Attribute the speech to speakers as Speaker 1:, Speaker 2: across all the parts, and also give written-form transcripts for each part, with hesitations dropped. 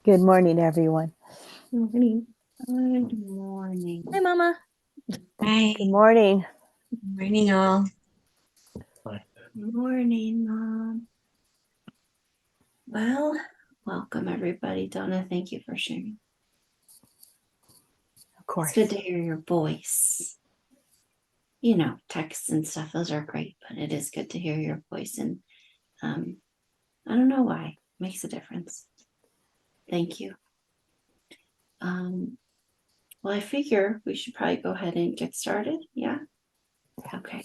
Speaker 1: Good morning, everyone.
Speaker 2: Morning.
Speaker 3: Good morning.
Speaker 2: Hi, Mama.
Speaker 3: Hi.
Speaker 1: Good morning.
Speaker 3: Good morning, all.
Speaker 2: Good morning, Mom.
Speaker 3: Well, welcome, everybody. Donna, thank you for sharing.
Speaker 1: Of
Speaker 3: It's
Speaker 1: course.
Speaker 3: good to hear your voice. Texts and stuff, those are great, but it is good to hear your voice. And I don't know why. It makes a difference. Thank you. Well, I figure we should probably go ahead and get started. Yeah? Okay.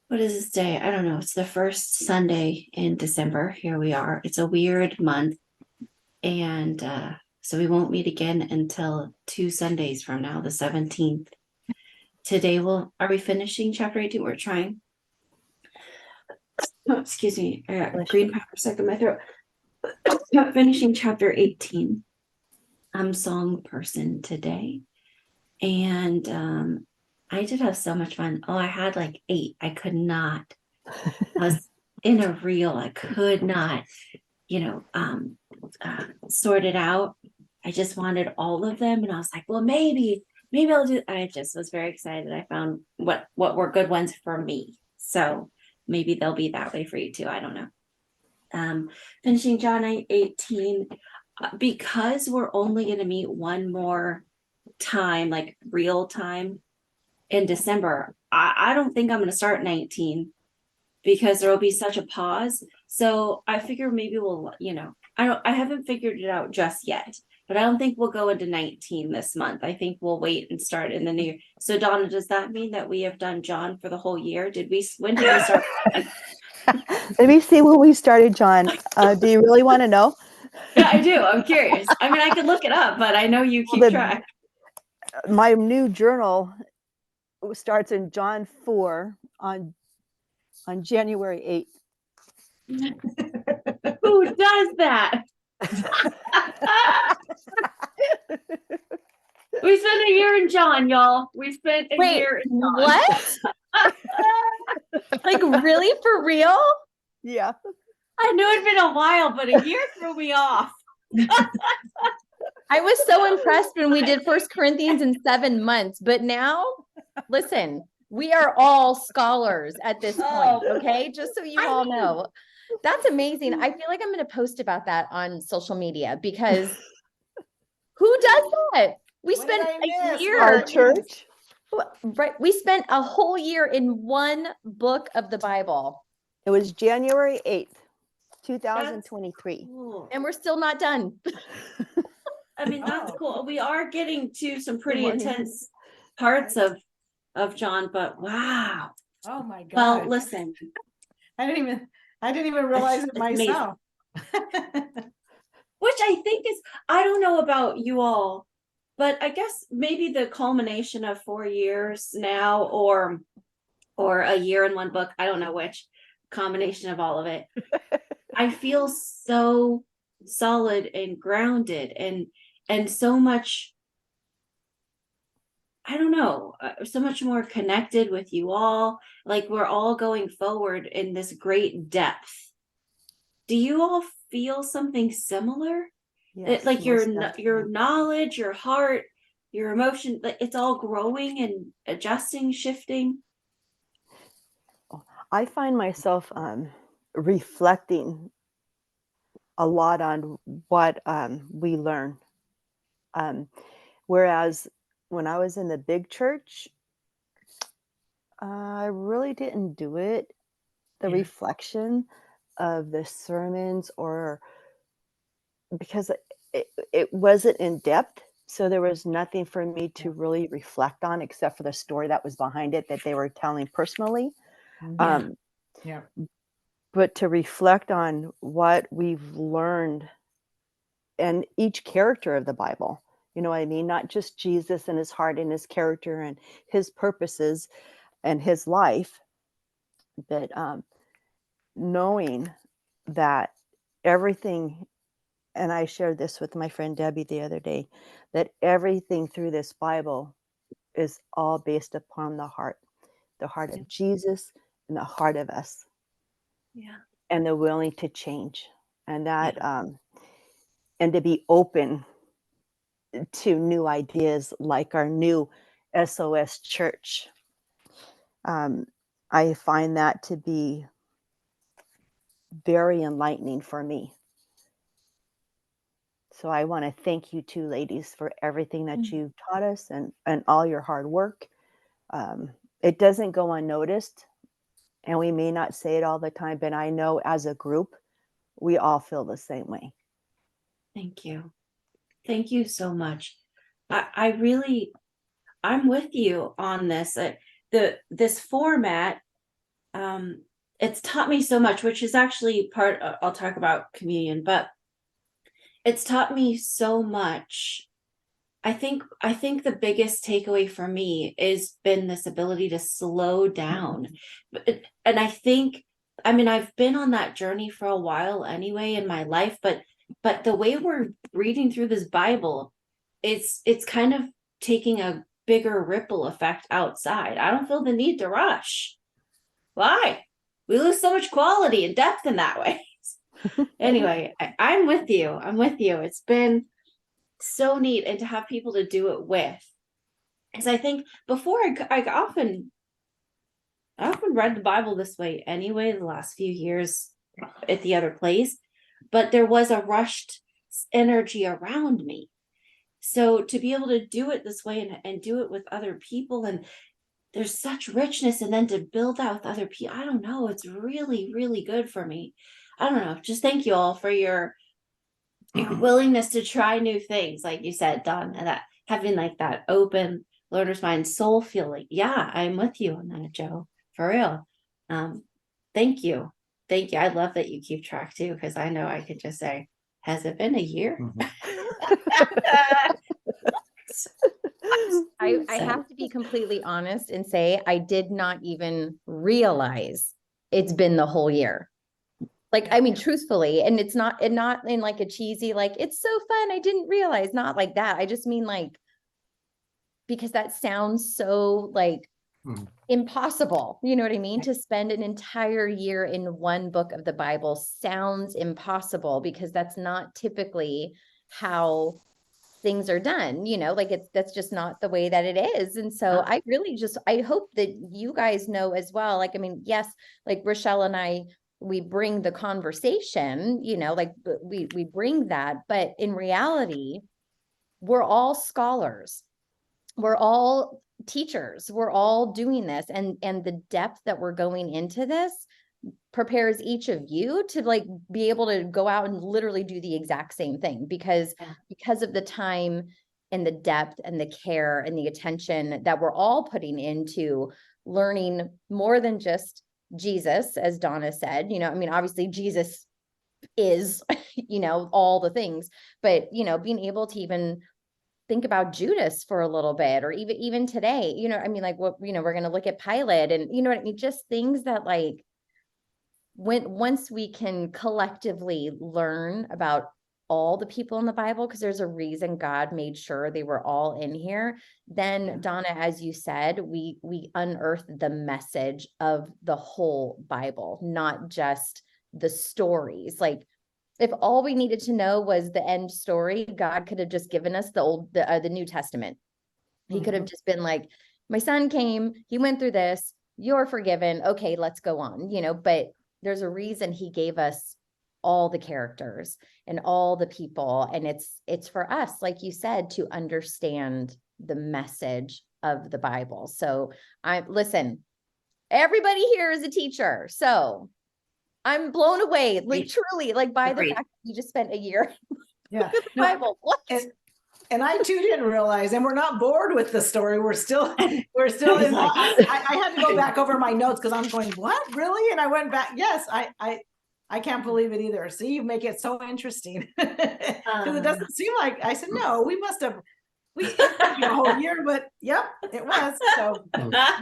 Speaker 3: What is this day? I don't know. It's the first Sunday in December. Here we are. It's a weird month. And so we won't meet again until 2 Sundays from now, the 17th. Today, are we finishing chapter 18? We're trying. Oh, excuse me. I got green pepper stuck in my throat. Finishing chapter 18. I'm song person today. And I did have so much fun. Oh, I had like 8. I could not. I was in a reel. I could not, sort it out. I just wanted all of them. And I was like, well, maybe I'll do. I just was very excited. I found what were good ones for me. So maybe they'll be that way for you too. I don't know. Finishing John 18, because we're only going to meet one more time, like real time in December. I don't think I'm going to start 19 because there will be such a pause. So I figure maybe I haven't figured it out just yet, but I don't think we'll go into 19 this month. I think we'll wait and start in the new year. So Donna, does that mean that we have done John for the whole year? When did we start?
Speaker 1: Let me see when we started, John. Do you really want to know?
Speaker 3: Yeah, I do. I'm curious. I mean, I could look it up, but I know you keep track.
Speaker 1: My new journal starts in John 4 on January 8th.
Speaker 3: Who does that? We spent a year in John, y'all. We spent a year in John.
Speaker 2: What? Like, really? For real?
Speaker 1: Yeah.
Speaker 3: I knew it'd been a while, but a year threw me off.
Speaker 2: I was so impressed when we did First Corinthians in 7 months, but now, listen, we are all scholars at this point, okay? Just so you all know. That's amazing. I feel like I'm going to post about that on social media because who does that? We spent a year.
Speaker 1: Our church.
Speaker 2: Right. We spent a whole year in one book of the Bible.
Speaker 1: It was January 8th, 2023.
Speaker 3: Cool.
Speaker 2: And we're still not done.
Speaker 3: I mean, that's cool. We are getting to some pretty intense parts of John, but wow.
Speaker 4: Oh my God.
Speaker 3: Well, listen.
Speaker 4: I didn't even realize it myself.
Speaker 3: Which I think is, I don't know about you all, but I guess maybe the culmination of 4 years now or a year in one book, I don't know which, combination of all of it. I feel so solid and grounded and so much, I don't know, so much more connected with you all. Like we're all going forward in this great depth. Do you all feel something similar?
Speaker 1: Yes,
Speaker 3: Like your
Speaker 1: most
Speaker 3: knowledge, your heart, your emotion, like it's all growing and adjusting, shifting.
Speaker 1: I find myself reflecting a lot on what we learn. Whereas when I was in the big church, I really didn't do it. The reflection of the sermons, or because it wasn't in depth. So there was nothing for me to really reflect on except for the story that was behind it that they were telling personally.
Speaker 4: Yeah.
Speaker 1: But to reflect on what we've learned and each character of the Bible, you know what I mean? Not just Jesus and his heart and his character and his purposes and his life, but knowing that everything, and I shared this with my friend Debbie the other day, that everything through this Bible is all based upon the heart of Jesus and the heart of us.
Speaker 3: Yeah.
Speaker 1: And they're willing to change. And that and to be open to new ideas like our new SOS church. I find that to be very enlightening for me. So I want to thank you two ladies for everything that you've taught us and all your hard work. It doesn't go unnoticed, and we may not say it all the time, but I know as a group, we all feel the same way.
Speaker 3: Thank you. Thank you so much. I really, I'm with you on this. This format, it's taught me so much, which is actually part, I'll talk about communion, but it's taught me so much. I think the biggest takeaway for me is been this ability to slow down. And I think, I mean, I've been on that journey for a while anyway in my life, but the way we're reading through this Bible, it's kind of taking a bigger ripple effect outside. I don't feel the need to rush. Why? We lose so much quality and depth in that way. Anyway, I'm with you. I'm with you. It's been so neat, and to have people to do it with. Because I think before I often read the Bible this way anyway, the last few years at the other place, but there was a rushed energy around me. So to be able to do it this way and do it with other people, and there's such richness, and then to build out with other people, I don't know, it's really, really good for me. I don't know. Just thank you all for your willingness to try new things, like you said, Don, and that having like that open learner's mind, soul feeling. Yeah, I'm with you on that, Joe, for real. Thank you. I love that you keep track too, because I know I could just say, has it been a year?
Speaker 2: I have to be completely honest and say I did not even realize it's been the whole year. Like, I mean, truthfully, and it's not in like a cheesy, like, it's so fun, I didn't realize, not like that. I just mean like, because that sounds so like impossible. You know what I mean? To spend an entire year in one book of the Bible sounds impossible, because that's not typically how things are done, you know, like that's just not the way that it is. And so I really just, I hope that you guys know as well. Like, I mean, yes, like Rochelle and I, we bring the conversation, you know, like we bring that, but in reality, we're all scholars. We're all teachers. We're all doing this. And the depth that we're going into this prepares each of you to like be able to go out and literally do the exact same thing, because of the time and the depth and the care and the attention that we're all putting into learning more than just Jesus, as Donna said. You know, I mean, obviously Jesus is, you know, all the things, but, you know, being able to even think about Judas for a little bit, or even today, you know, I mean, like what, you know, we're going to look at Pilate, and you know what I mean? Just things that like, once we can collectively learn about all the people in the Bible, because there's a reason God made sure they were all in here, then Donna, as you said, we unearth the message of the whole Bible, not just the stories. Like, if all we needed to know was the end story, God could have just given us the New Testament. He could have just been like, my son came, he went through this, you're forgiven, okay, let's go on, you know. But there's a reason he gave us all the characters and all the people, and it's for us, like you said, to understand the message of the Bible. So listen, everybody here is a teacher, so I'm blown away, like truly, like by the fact that you just spent a year with the Bible. What?
Speaker 4: And I too didn't realize, and we're not bored with the story. We're still in. I had to go back over my notes because I'm going, what, really? And I went back. Yes, I can't believe it either. See, you make it so interesting, because it doesn't seem like, I said, no, we must have. It took a whole year, but yep, it was. So,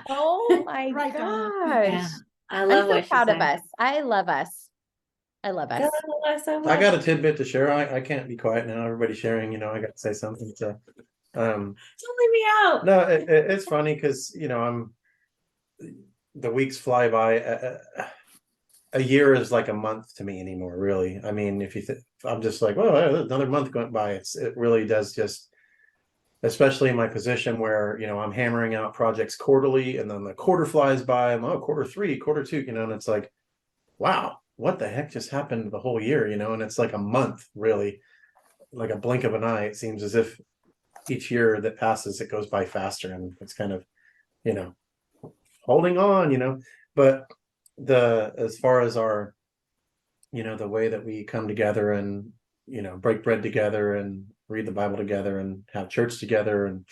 Speaker 2: oh my
Speaker 4: right,
Speaker 2: gosh.
Speaker 3: Yeah, I love
Speaker 2: I'm so proud of us. I love us. I love us.
Speaker 5: I got a tidbit to share. I can't be quiet now. Everybody's sharing, you know, I got to say something. So,
Speaker 3: don't leave me out.
Speaker 5: no, it's funny because, you know, the weeks fly by. a year is like a month to me anymore, really. I mean, if I'm just like, oh, another month went by. It really does just, especially in my position where, I'm hammering out projects quarterly and then the quarter flies by. I'm, quarter three, quarter two, and it's like, wow, what the heck just happened the whole year, and it's like a month, really, like a blink of an eye. It seems as if each year that passes, it goes by faster, and it's kind of, you know, holding on. But as far as our, the way that we come together and, break bread together and read the Bible together and have church together and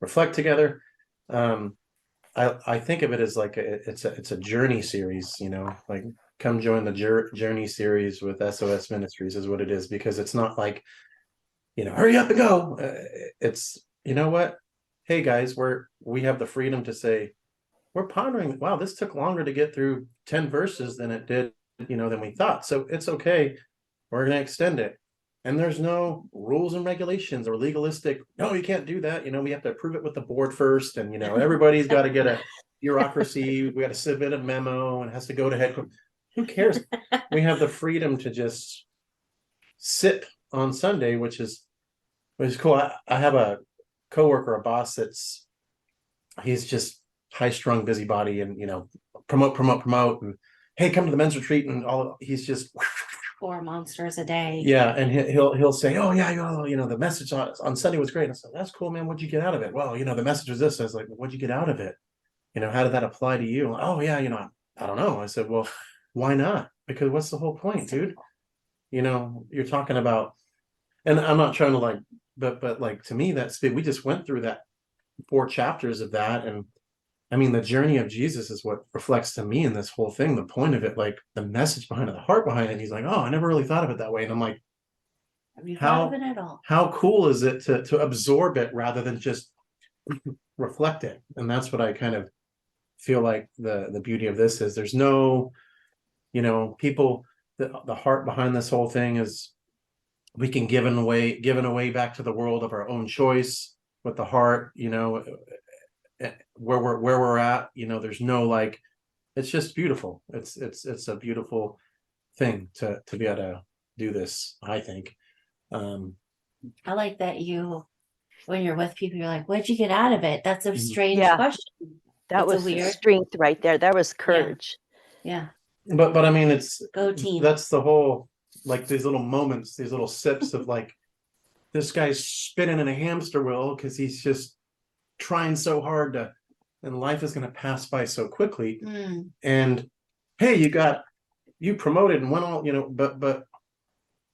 Speaker 5: reflect together. I think of it as like it's a journey series, like come join the journey series with SOS Ministries is what it is, because it's not like, hurry up and go. It's, what? Hey guys, we have the freedom to say, we're pondering, wow, this took longer to get through 10 verses than it did, than we thought. So it's okay. We're going to extend it. And there's no rules and regulations or legalistic, no, you can't do that. We have to approve it with the board first. And, everybody's got to get a bureaucracy. We got to submit a memo and it has to go to headquarters. Who cares? We have the freedom to just sit on Sunday, which is cool. I have a coworker, a boss he's just high-strung busybody and, promote. And hey, come to the men's retreat and he's just
Speaker 3: 4 monsters a day.
Speaker 5: Yeah, and he'll say, oh yeah, the message on Sunday was great. I said, that's cool, man. What'd you get out of it? Well, the message was this. I was like, what'd you get out of it? How did that apply to you? Oh yeah, I don't know. I said, well, why not? Because what's the whole point, dude? You're talking about, and I'm not trying to but like to me, we just went through that 4 chapters of that, and I mean, the journey of Jesus is what reflects to me in this whole thing, the point of it, like the message behind it, the heart behind it. And he's like, oh, I never really thought of it that way. And I'm like,
Speaker 3: Have you thought of it at all?
Speaker 5: How cool is it to absorb it rather than just reflect it? And that's what I kind of feel like the beauty of this is. There's no, people, the heart behind this whole thing is we can given away back to the world of our own choice with the heart, where we're at, there's no it's just beautiful. It's a beautiful thing to be able to do this, I think.
Speaker 3: I like that when you're with people, you're like, what'd you get out of it? That's a strange
Speaker 1: Yeah.
Speaker 3: question.
Speaker 1: That was strength right there. That was courage.
Speaker 3: Yeah.
Speaker 5: But I mean,
Speaker 3: go team.
Speaker 5: That's the whole, these little moments, these little sips of this guy's spinning in a hamster wheel because he's just trying so hard and life is going to pass by so quickly. And hey, you promoted and went all, but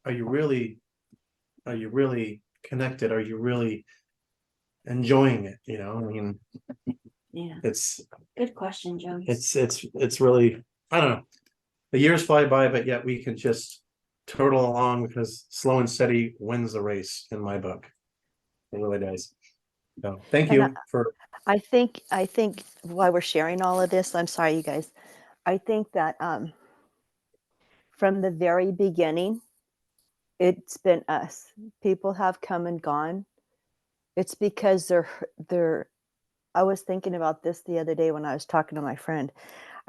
Speaker 5: are you really connected? Are you really enjoying it? I mean,
Speaker 3: yeah,
Speaker 5: it's
Speaker 3: good question, Jones.
Speaker 5: It's really, I don't know. The years fly by, but yet we can just turtle along because slow and steady wins the race in my book. It really does. So thank you for.
Speaker 1: I think while we're sharing all of this, I'm sorry, you guys. I think that from the very beginning, it's been us. People have come and gone. It's because I was thinking about this the other day when I was talking to my friend.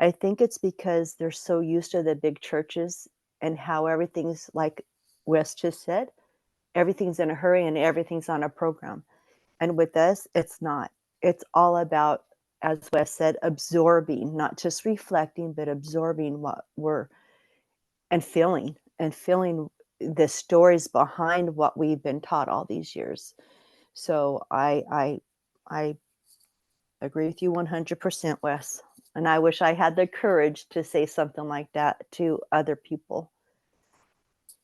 Speaker 1: I think it's because they're so used to the big churches and how everything's, like Wes just said, everything's in a hurry and everything's on a program. And with us, it's not. It's all about, as Wes said, absorbing, not just reflecting, but absorbing what and feeling the stories behind what we've been taught all these years. So I agree with you 100%, Wes. And I wish I had the courage to say something like that to other people.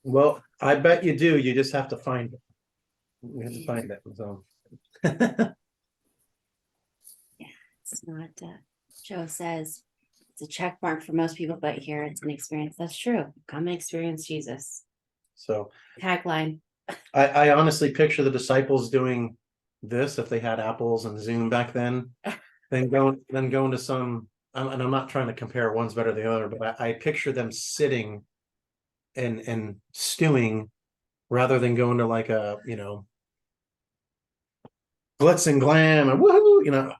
Speaker 5: Well, I bet you do. You just have to find it. You have to find it. So.
Speaker 3: Yeah, it's not. Joe says it's a check mark for most people, but here it's an experience. That's true. Come and experience Jesus.
Speaker 5: So
Speaker 3: tagline.
Speaker 5: I honestly picture the disciples doing this if they had apples and Zoom back then. then going to some. And I'm not trying to compare one's better than the other, but I picture them sitting and stewing rather than going to like a glitz and glam and woohoo,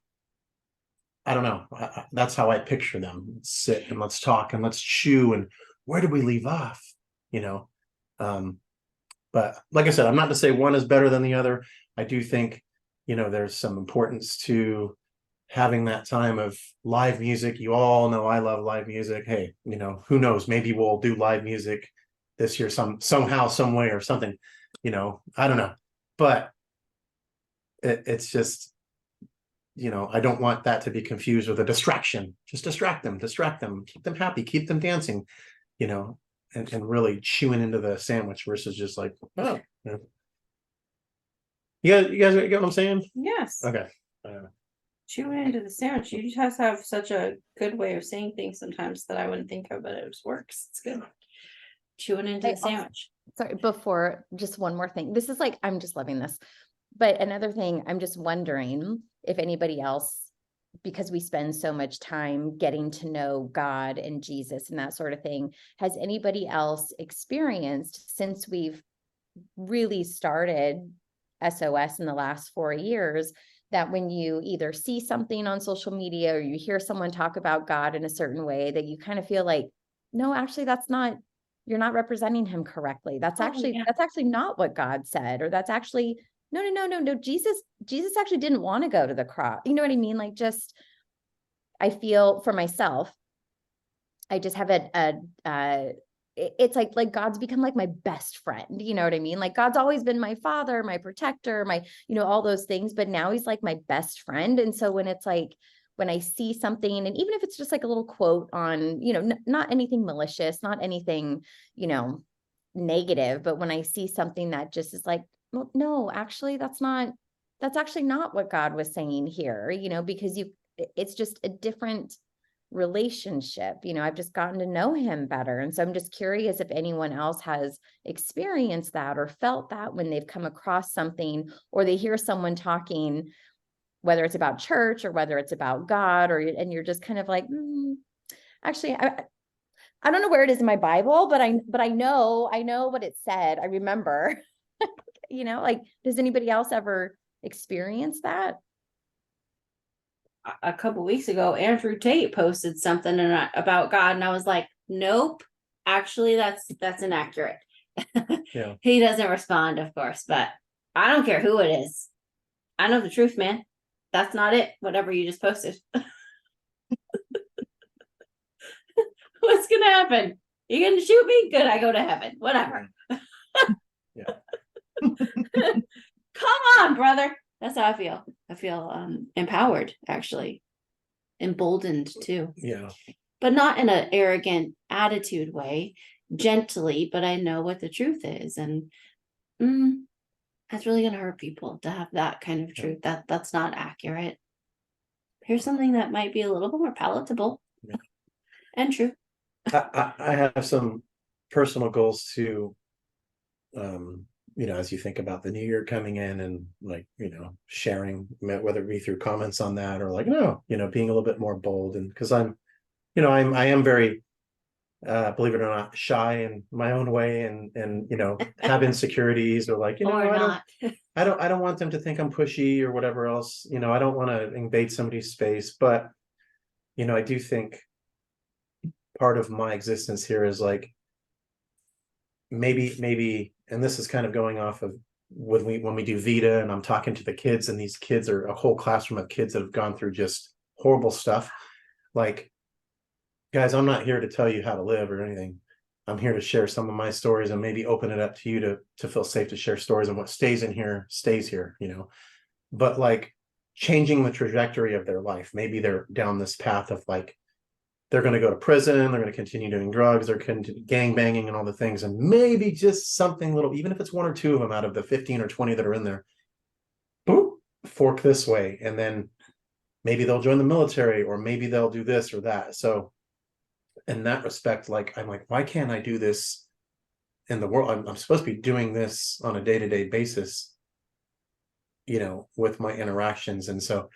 Speaker 5: I don't know. That's how I picture them. Let's sit and let's talk and let's chew. And where did we leave off? You know, but like I said, I'm not to say one is better than the other. I do think, there's some importance to having that time of live music. You all know I love live music. Hey, who knows? Maybe we'll do live music this year, somehow, some way, or something. I don't know, but it's just, I don't want that to be confused with a distraction. Just distract them, keep them happy, keep them dancing, and really chewing into the sandwich versus just like, oh, you guys get what I'm saying?
Speaker 6: Yes.
Speaker 5: Okay.
Speaker 6: Chewing into the sandwich. You just have such a good way of saying things sometimes that I wouldn't think of, but it just works. It's good. Chewing into the sandwich.
Speaker 2: Sorry, before, just one more thing. This is like, I'm just loving this. But another thing, I'm just wondering if anybody else, because we spend so much time getting to know God and Jesus and that sort of thing, has anybody else experienced, since we've really started SOS in the last 4 years, that when you either see something on social media or you hear someone talk about God in a certain way, that you kind of feel like, no, actually, you're not representing him correctly. That's actually not what God said, or that's actually, no. Jesus actually didn't want to go to the cross. You know what I mean? Like, just, I feel for myself, I just have it's like God's become like my best friend. You know what I mean? Like, God's always been my father, my protector, my, all those things, but now he's like my best friend. And so when it's like, when I see something, and even if it's just like a little quote on, not anything malicious, not anything, negative, but when I see something that just is like, well, no, actually, that's actually not what God was saying here, because it's just a different relationship. I've just gotten to know him better. And so I'm just curious if anyone else has experienced that or felt that when they've come across something, or they hear someone talking, whether it's about church or whether it's about God, and you're just kind of like, actually, I don't know where it is in my Bible, but I know what it said. I remember, like, does anybody else ever experience that?
Speaker 3: A couple weeks ago, Andrew Tate posted something about God, and I was like, nope, actually, that's inaccurate.
Speaker 5: Yeah.
Speaker 3: He doesn't respond, of course, but I don't care who it is. I know the truth, man. That's not it. Whatever you just posted. What's gonna happen? You're gonna shoot me? Good, I go to heaven. Whatever.
Speaker 5: Yeah.
Speaker 3: Come on, brother. That's how I feel. I feel empowered, actually. Emboldened too.
Speaker 5: Yeah.
Speaker 3: But not in an arrogant attitude way, gently, but I know what the truth is. And that's really gonna hurt people to have that kind of truth. That's not accurate. Here's something that might be a little bit more palatable and true.
Speaker 5: I have some personal goals too. As you think about the new year coming in, and like, sharing, whether it be through comments on that or like, being a little bit more bold. And because I am very, believe it or not, shy in my own way, and have insecurities, or like, I don't want them to think I'm pushy or whatever else. I don't want to invade somebody's space, but I do think part of my existence here is like, maybe, and this is kind of going off of when we do Vita, and I'm talking to the kids, and these kids are a whole classroom of kids that have gone through just horrible stuff. Like, guys, I'm not here to tell you how to live or anything. I'm here to share some of my stories and maybe open it up to you to feel safe to share stories, and what stays in here stays here, but like changing the trajectory of their life. Maybe they're down this path of like, they're going to go to prison, they're going to continue doing drugs, they're gang banging and all the things. And maybe just something little, even if it's one or two of them out of the 15 or 20 that are in there, boop, fork this way. And then maybe they'll join the military, or maybe they'll do this or that. So in that respect, like, I'm like, why can't I do this in the world? I'm supposed to be doing this on a day-to-day basis, with my interactions. And so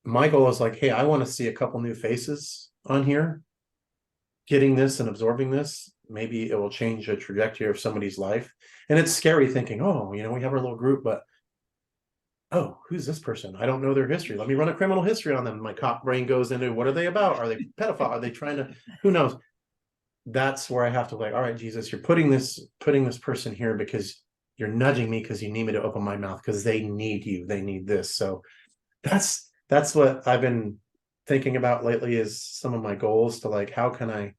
Speaker 5: my goal is like, hey, I want to see a couple new faces on here getting this and absorbing this. Maybe it will change the trajectory of somebody's life. And it's scary thinking, oh, we have our little group, but oh, who's this person? I don't know their history. Let me run a criminal history on them. My cop brain goes into, what are they about? Are they pedophile? Are they trying to, who knows? That's where I have to like, all right, Jesus, you're putting this person here because you're nudging me because you need me to open my mouth because they need you. They need this. So that's what I've been thinking about lately is some of my goals to like, how can I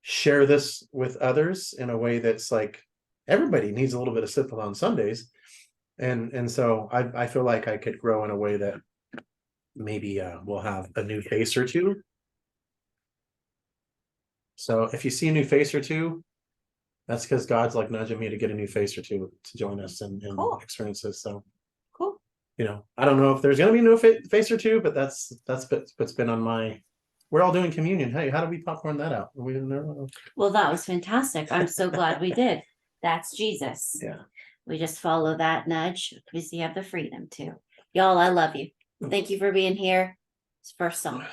Speaker 5: share this with others in a way that's like, everybody needs a little bit of sympathy on Sundays. And so I feel like I could grow in a way that maybe we'll have a new face or two. So if you see a new face or two, that's because God's like nudging me to get a new face or two to join us and
Speaker 6: Cool.
Speaker 5: experiences. So
Speaker 6: Cool.
Speaker 5: you know, I don't know if there's gonna be no face or two, but that's what's been on my. We're all doing communion. Hey, how do we popcorn that out? We didn't know.
Speaker 3: Well, that was fantastic. I'm so glad we did. That's Jesus.
Speaker 5: Yeah.
Speaker 3: We just follow that nudge because you have the freedom to. Y'all, I love you. Thank you for being here. It's first song.